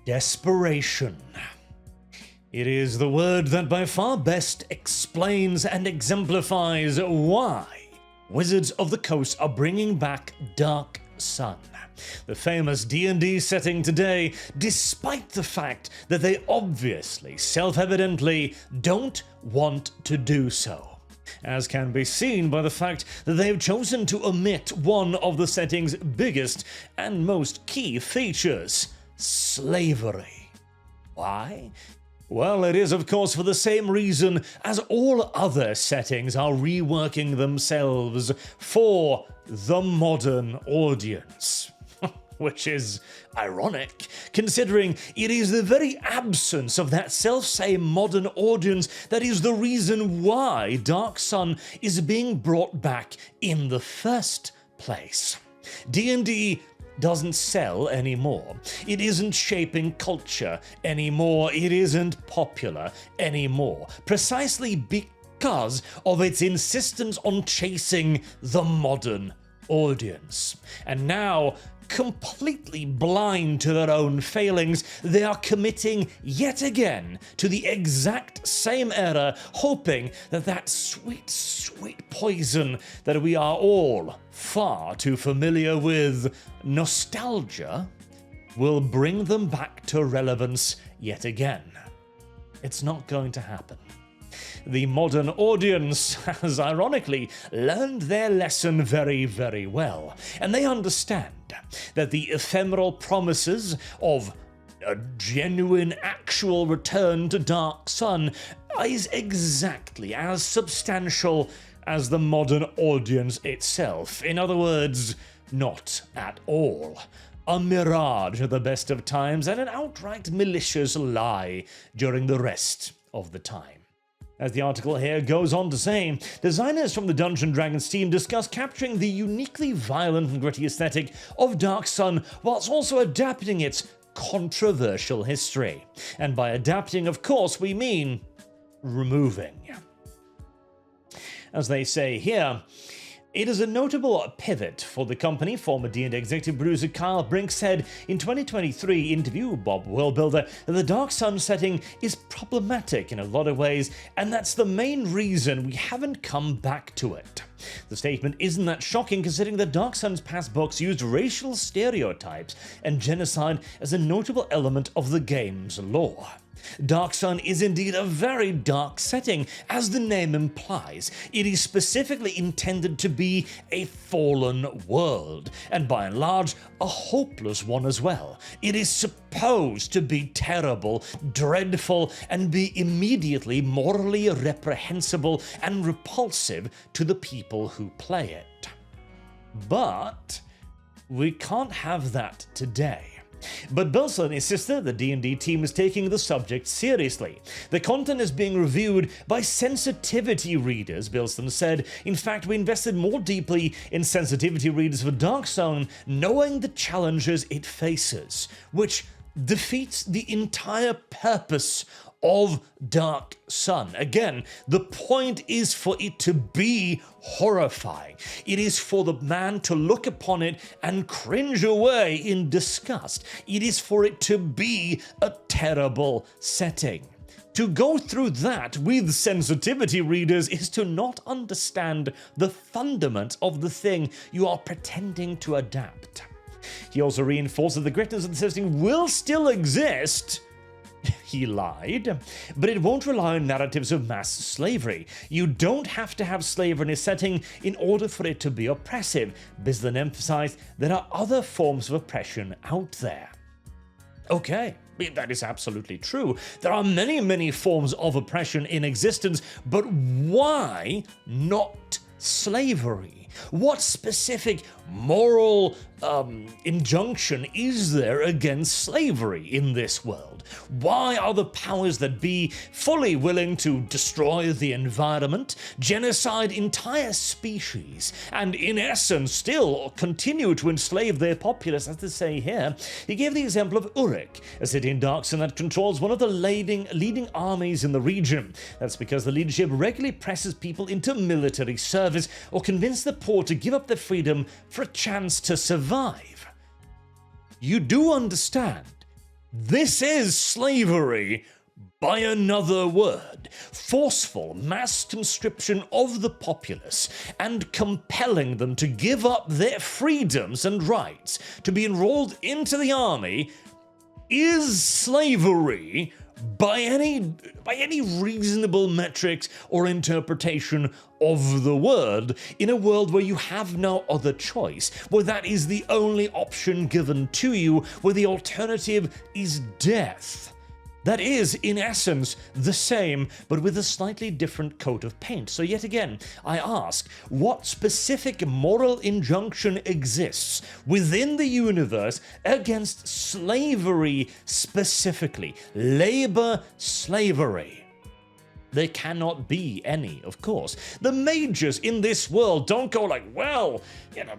Desperation. It is the word that by far best explains and exemplifies why Wizards of the Coast are bringing back Dark Sun, the famous D&D setting today, despite the fact that they obviously, self-evidently, don't want to do so, as can be seen by the fact that they have chosen to omit one of the setting's biggest and most key features: slavery. Why? Well, it is of course for the same reason as all other settings are reworking themselves for the modern audience. Which is ironic, considering it is the very absence of that self-same modern audience that is the reason why Dark Sun is being brought back in the first place. D&D doesn't sell anymore. It isn't shaping culture anymore. It isn't popular anymore. Precisely because of its insistence on chasing the modern audience. And now, completely blind to their own failings, they are committing yet again to the exact same error, hoping that that sweet, sweet poison that we are all far too familiar with, nostalgia, will bring them back to relevance yet again. It's not going to happen. The modern audience has ironically learned their lesson very, very well, and they understand that the ephemeral promises of a genuine, actual return to Dark Sun is exactly as substantial as the modern audience itself. In other words, not at all. A mirage at the best of times and an outright malicious lie during the rest of the time. As the article here goes on to say, designers from the Dungeons & Dragons team discuss capturing the uniquely violent and gritty aesthetic of Dark Sun whilst also adapting its controversial history. And by adapting, of course, we mean removing. As they say here, it is a notable pivot for the company. Former D&D executive producer Kyle Brink said in 2023 interview Bob Worldbuilder that the Dark Sun setting is problematic in a lot of ways, and that's the main reason we haven't come back to it. The statement isn't that shocking considering that Dark Sun's past books used racial stereotypes and genocide as a notable element of the game's lore. Dark Sun is indeed a very dark setting, as the name implies. It is specifically intended to be a fallen world, and by and large, a hopeless one as well. It is supposed to be terrible, dreadful, and be immediately morally reprehensible and repulsive to the people who play it. But we can't have that today. But Bilson insists that the D&D team is taking the subject seriously. The content is being reviewed by sensitivity readers, Bilson said. In fact, we invested more deeply in sensitivity readers for Dark Sun, knowing the challenges it faces, which defeats the entire purpose of Dark Sun. Again, the point is for it to be horrifying. It is for the man to look upon it and cringe away in disgust. It is for it to be a terrible setting. To go through that with sensitivity readers is to not understand the fundament of the thing you are pretending to adapt. He also reinforced that the grittiness of the setting will still exist. He lied, but it won't rely on narratives of mass slavery. You don't have to have slavery in a setting in order for it to be oppressive. Bislan emphasized there are other forms of oppression out there. Okay, that is absolutely true. There are many, many forms of oppression in existence, but why not slavery? What specific moral injunction is there against slavery in this world? Why are the powers that be fully willing to destroy the environment, genocide entire species, and in essence still continue to enslave their populace, as they say here? He gave the example of Uruk, a city in Dark Sun that controls one of the leading armies in the region. That's because the leadership regularly presses people into military service or convince the poor to give up their freedom for a chance to survive. You do understand This is slavery by another word. Forceful mass conscription of the populace and compelling them to give up their freedoms and rights to be enrolled into the army is slavery by any reasonable metrics or interpretation of the word, in a world where you have no other choice, where that is the only option given to you, where the alternative is death. That is, in essence, the same, but with a slightly different coat of paint. So yet again, I ask, what specific moral injunction exists within the universe against slavery specifically? Labor slavery. There cannot be any, of course. The mages in this world don't go like, well,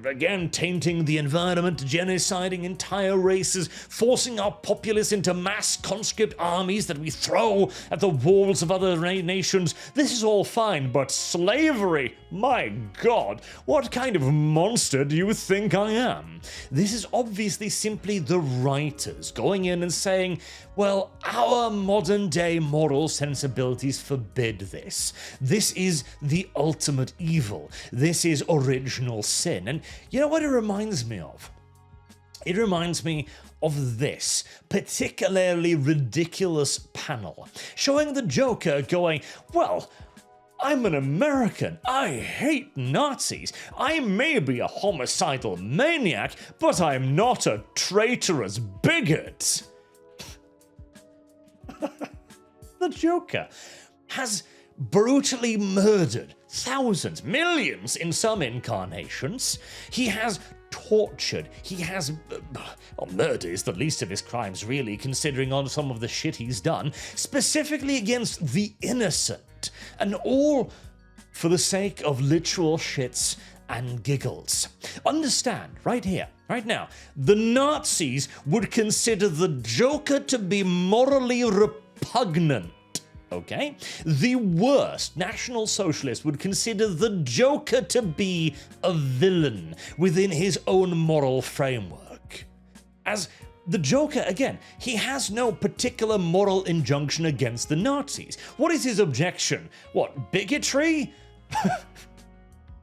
again, tainting the environment, genociding entire races, forcing our populace into mass conscript armies that we throw at the walls of other nations. This is all fine, but slavery? My God, what kind of monster do you think I am? This is obviously simply the writers going in and saying, well, our modern day moral sensibilities forbid this. This is the ultimate evil. This is original sin. And you know what it reminds me of? It reminds me of this particularly ridiculous panel showing the Joker going, well, I'm an American. I hate Nazis. I may be a homicidal maniac, but I'm not a traitorous bigot. The Joker has brutally murdered thousands, millions in some incarnations. He has tortured. He has... murder is the least of his crimes, really, considering on some of the shit he's done, specifically against the innocent, and all for the sake of literal shits and giggles. Understand, right here, right now, the Nazis would consider the Joker to be morally repugnant. Okay? The worst National Socialists would consider the Joker to be a villain within his own moral framework. As the Joker, again, he has no particular moral injunction against the Nazis. What is his objection? What, bigotry?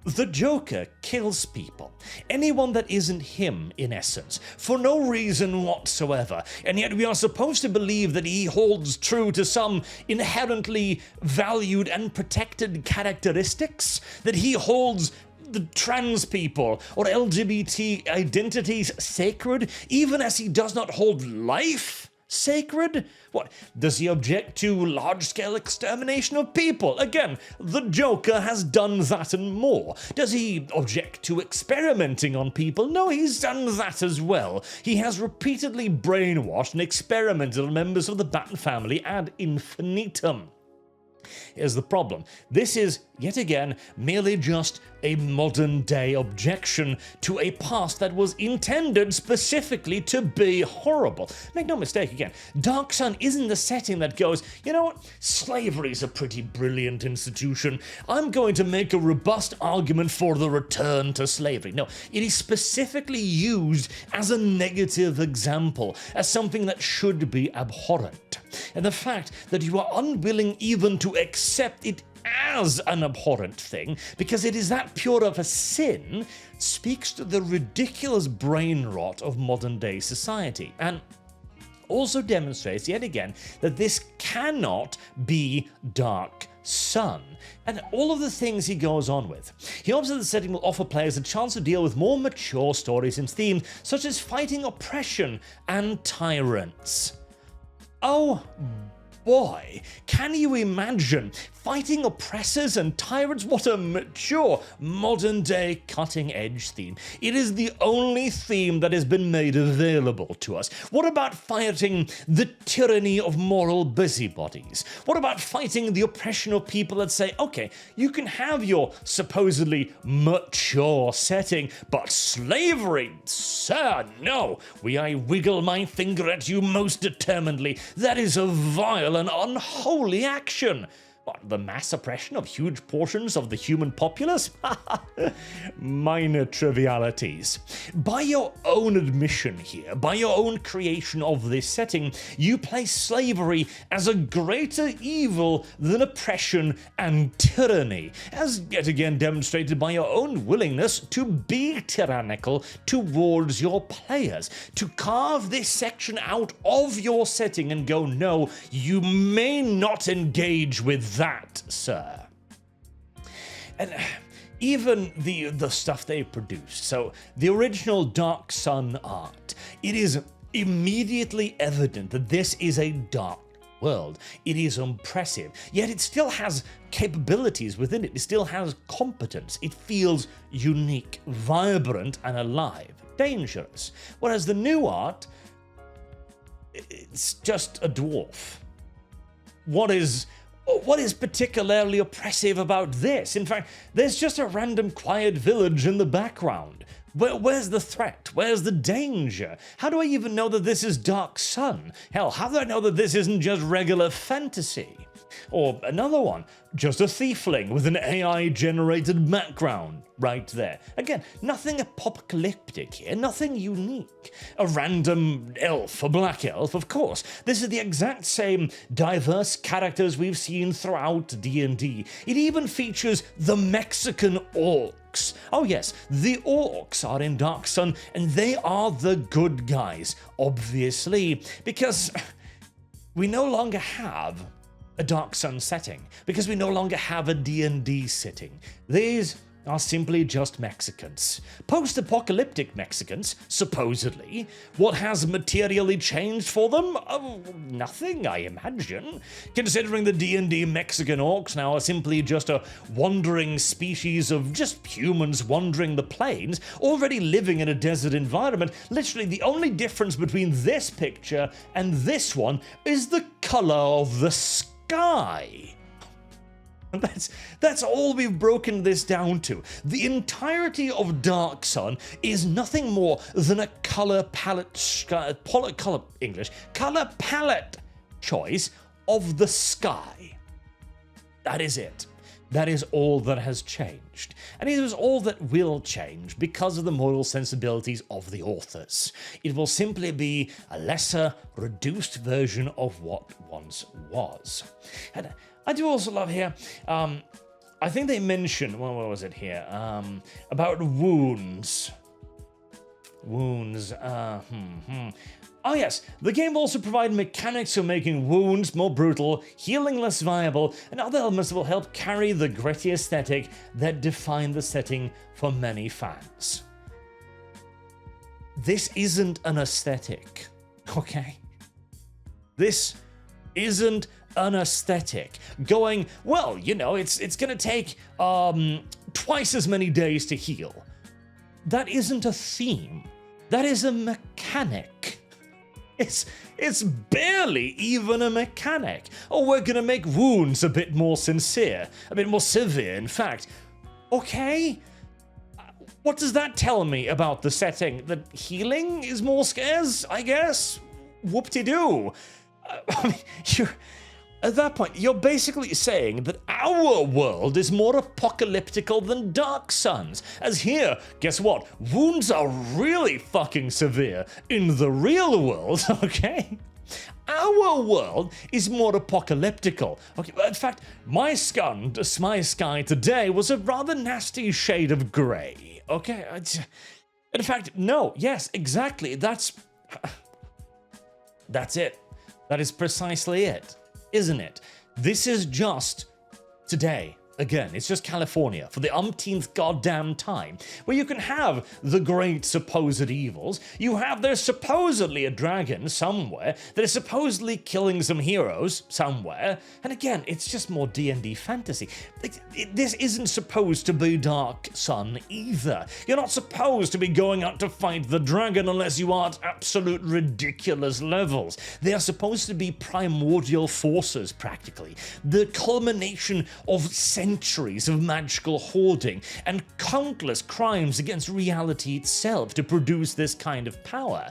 The Joker kills people, anyone that isn't him, in essence, for no reason whatsoever, and yet we are supposed to believe that he holds true to some inherently valued and protected characteristics, that he holds the trans people or LGBT identities sacred, even as he does not hold life sacred? What, does he object to large-scale extermination of people? Again, the Joker has done that and more. Does he object to experimenting on people? No, he's done that as well. He has repeatedly brainwashed and experimented on members of the Bat family ad infinitum. Here's the problem. This is, yet again, merely just a modern-day objection to a past that was intended specifically to be horrible. Make no mistake, again, Dark Sun isn't the setting that goes, you know what, slavery's a pretty brilliant institution. I'm going to make a robust argument for the return to slavery. No, it is specifically used as a negative example, as something that should be abhorrent. And the fact that you are unwilling even to accept it as an abhorrent thing, because it is that pure of a sin, speaks to the ridiculous brain rot of modern day society, and also demonstrates yet again that this cannot be Dark Sun, and all of the things he goes on with. He hopes that the setting will offer players a chance to deal with more mature stories and themes, such as fighting oppression and tyrants. Oh boy, can you imagine fighting oppressors and tyrants? What a mature, modern-day, cutting-edge theme. It is the only theme that has been made available to us. What about fighting the tyranny of moral busybodies? What about fighting the oppression of people that say, okay, you can have your supposedly mature setting, but slavery, sir, no. I wiggle my finger at you most determinedly. That is a vile and unholy action. What, the mass oppression of huge portions of the human populace? Minor trivialities. By your own admission here, by your own creation of this setting, you place slavery as a greater evil than oppression and tyranny, as yet again demonstrated by your own willingness to be tyrannical towards your players, to carve this section out of your setting and go, no, you may not engage with that, sir. And even the stuff they produced, so the original Dark Sun art, it is immediately evident that this is a dark world. It is impressive, yet it still has capabilities within it. It still has competence. It feels unique, vibrant, and alive. Dangerous. Whereas the new art, it's just a dwarf. What is particularly oppressive about this? In fact, there's just a random quiet village in the background. Where's the threat? Where's the danger? How do I even know that this is Dark Sun? Hell, how do I know that this isn't just regular fantasy? Or another one, just a tiefling with an AI-generated background right there. Again, nothing apocalyptic here, nothing unique. A random elf, a black elf, of course. This is the exact same diverse characters we've seen throughout D&D. It even features the Mexican orcs. Oh yes, the orcs are in Dark Sun, and they are the good guys, obviously, because we no longer have a Dark Sun setting, because we no longer have a D&D setting. These are simply just Mexicans. Post-apocalyptic Mexicans, supposedly. What has materially changed for them? Oh, nothing, I imagine. Considering the D&D Mexican orcs now are simply just a wandering species of just humans wandering the plains, already living in a desert environment. Literally, the only difference between this picture and this one is the color of the sky. That's all we've broken this down to. The entirety of Dark Sun is nothing more than a color palette choice of the sky. That is it. That is all that has changed. And it is all that will change because of the moral sensibilities of the authors. It will simply be a lesser, reduced version of what once was. And I do also love here, I think they mentioned, what was it here, about wounds. Oh yes, the game will also provide mechanics for making wounds more brutal, healing less viable, and other elements that will help carry the gritty aesthetic that define the setting for many fans. This isn't an aesthetic, okay? This isn't an aesthetic. Going, well, you know, it's gonna take twice as many days to heal. That isn't a theme. That is a mechanic. It's barely even a mechanic. Oh, we're gonna make wounds a bit more sincere, a bit more severe, in fact. Okay? What does that tell me about the setting? That healing is more scarce, I guess? Whoop-de-doo. I mean, at that point, you're basically saying that our world is more apocalyptical than Dark Sun's. As here, guess what? Wounds are really fucking severe in the real world, okay? Our world is more apocalyptical. Okay, in fact, my sky today was a rather nasty shade of grey, okay? In fact, no, yes, exactly, that's it. That is precisely it. Isn't it? This is just today. Again, it's just California for the umpteenth goddamn time, where you can have the great supposed evils. You have there's supposedly a dragon somewhere that is supposedly killing some heroes somewhere, and again, it's just more D&D fantasy. This isn't supposed to be Dark Sun either. You're not supposed to be going out to fight the dragon unless you are at absolute ridiculous levels. They are supposed to be primordial forces, practically. The culmination of centuries of magical hoarding and countless crimes against reality itself to produce this kind of power.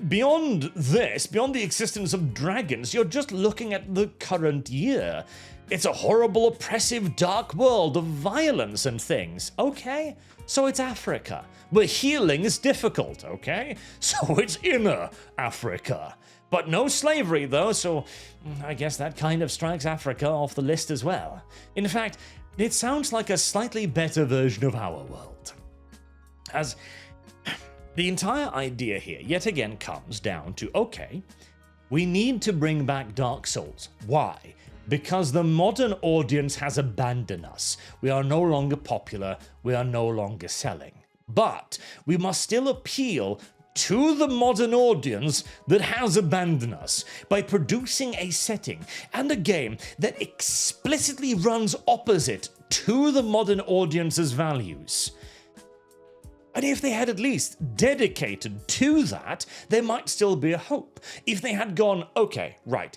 beyond this, beyond the existence of dragons, you're just looking at the current year. It's a horrible, oppressive, dark world of violence and things. Okay, so it's Africa, where healing is difficult, okay? So it's inner Africa. But no slavery, though, so I guess that kind of strikes Africa off the list as well. In fact, it sounds like a slightly better version of our world. As the entire idea here, yet again, comes down to, okay, we need to bring back Dark Souls. Why? Because the modern audience has abandoned us. We are no longer popular, we are no longer selling. But we must still appeal to the modern audience that has abandoned us by producing a setting and a game that explicitly runs opposite to the modern audience's values. And if they had at least dedicated to that, there might still be a hope. If they had gone, okay, right,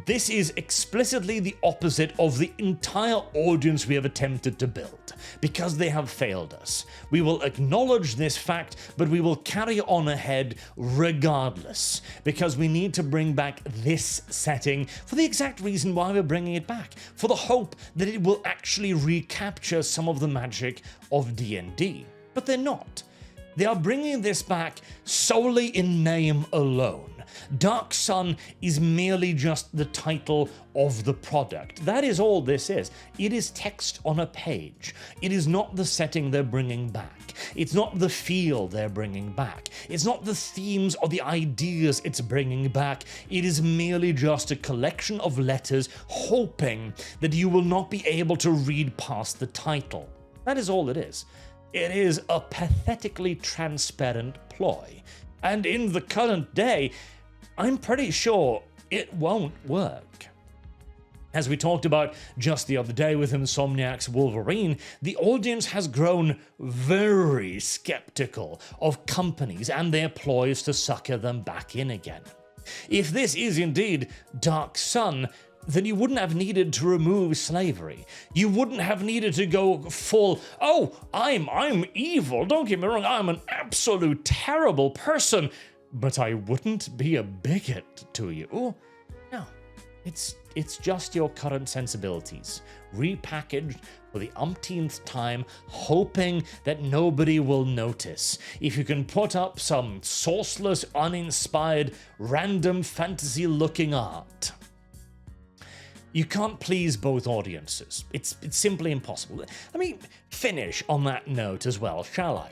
this is explicitly the opposite of the entire audience we have attempted to build, because they have failed us. We will acknowledge this fact, but we will carry on ahead regardless, because we need to bring back this setting for the exact reason why we're bringing it back, for the hope that it will actually recapture some of the magic of DnD. But they're not. They are bringing this back solely in name alone. Dark Sun is merely just the title of the product. That is all this is. It is text on a page. It is not the setting they're bringing back. It's not the feel they're bringing back. It's not the themes or the ideas it's bringing back. It is merely just a collection of letters hoping that you will not be able to read past the title. That is all it is. It is a pathetically transparent ploy. And in the current day, I'm pretty sure it won't work. As we talked about just the other day with Insomniac's Wolverine, the audience has grown very skeptical of companies and their ploys to sucker them back in again. If this is indeed Dark Sun, then you wouldn't have needed to remove slavery. You wouldn't have needed to go full, oh, I'm evil, don't get me wrong, I'm an absolute terrible person, but I wouldn't be a bigot to you. No, it's just your current sensibilities, repackaged for the umpteenth time, hoping that nobody will notice. If you can put up some sourceless, uninspired, random fantasy-looking art, you can't please both audiences. It's simply impossible. Let me finish on that note as well, shall I?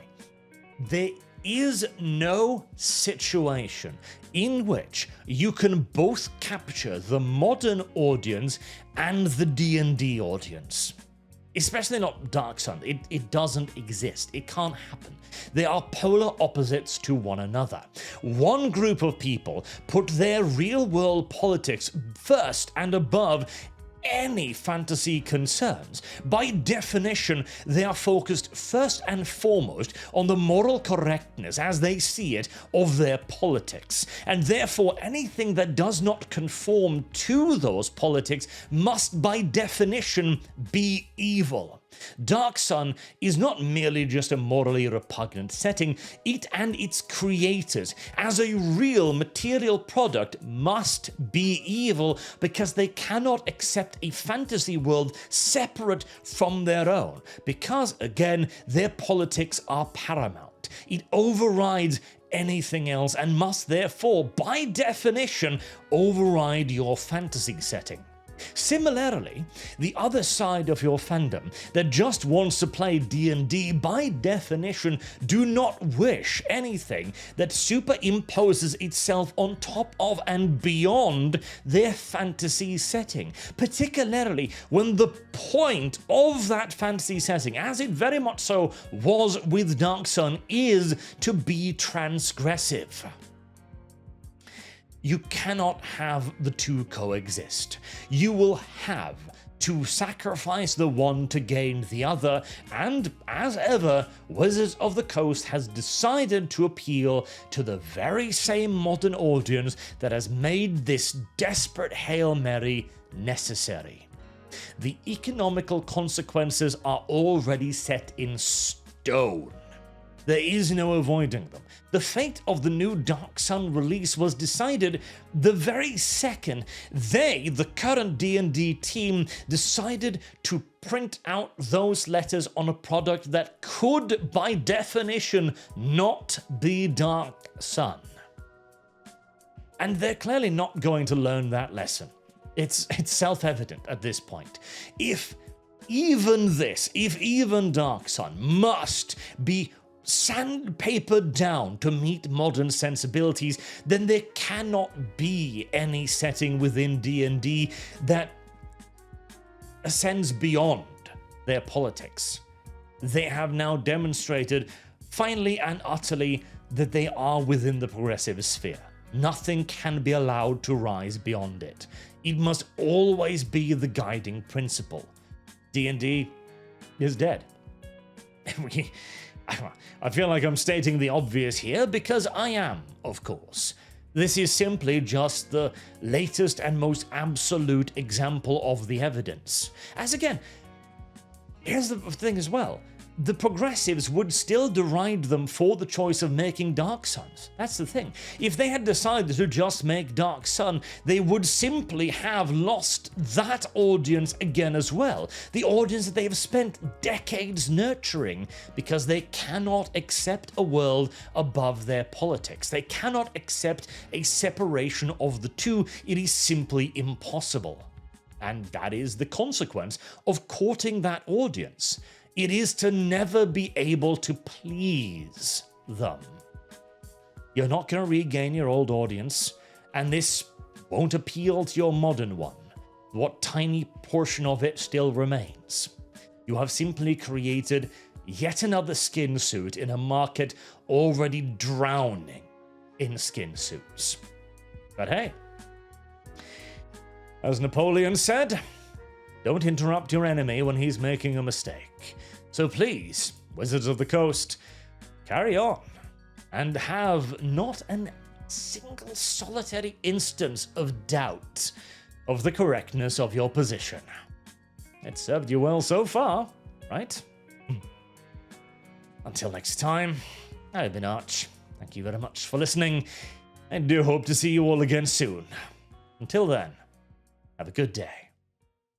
There is no situation in which you can both capture the modern audience and the D&D audience. Especially not Dark Sun. It doesn't exist. It can't happen. They are polar opposites to one another. One group of people put their real-world politics first and above any fantasy concerns. By definition, they are focused first and foremost on the moral correctness, as they see it, of their politics, and therefore anything that does not conform to those politics must by definition be evil. Dark Sun is not merely just a morally repugnant setting, it and its creators, as a real material product, must be evil because they cannot accept a fantasy world separate from their own, because, again, their politics are paramount. It overrides anything else and must therefore, by definition, override your fantasy setting. Similarly, the other side of your fandom that just wants to play D&D by definition do not wish anything that superimposes itself on top of and beyond their fantasy setting, particularly when the point of that fantasy setting, as it very much so was with Dark Sun, is to be transgressive. You cannot have the two coexist. You will have to sacrifice the one to gain the other, and as ever, Wizards of the Coast has decided to appeal to the very same modern audience that has made this desperate Hail Mary necessary. The economical consequences are already set in stone. There is no avoiding them. The fate of the new Dark Sun release was decided the very second they, the current D&D team, decided to print out those letters on a product that could, by definition, not be Dark Sun. And they're clearly not going to learn that lesson. It's self-evident at this point. If even Dark Sun must be sandpapered down to meet modern sensibilities, then there cannot be any setting within D&D that ascends beyond their politics. They have now demonstrated, finally and utterly, that they are within the progressive sphere. Nothing can be allowed to rise beyond it. It must always be the guiding principle. D&D is dead. I feel like I'm stating the obvious here, because I am, of course. This is simply just the latest and most absolute example of the evidence. As again, here's the thing as well. The progressives would still deride them for the choice of making Dark Suns. That's the thing. If they had decided to just make Dark Sun, they would simply have lost that audience again as well. The audience that they have spent decades nurturing, because they cannot accept a world above their politics. They cannot accept a separation of the two. It is simply impossible. And that is the consequence of courting that audience. It is to never be able to please them. You're not going to regain your old audience, and this won't appeal to your modern one. What tiny portion of it still remains. You have simply created yet another skin suit in a market already drowning in skin suits. But hey, as Napoleon said, don't interrupt your enemy when he's making a mistake. So please, Wizards of the Coast, carry on and have not a single solitary instance of doubt of the correctness of your position. It served you well so far, right? Until next time, I've been Arch. Thank you very much for listening. I do hope to see you all again soon. Until then, have a good day.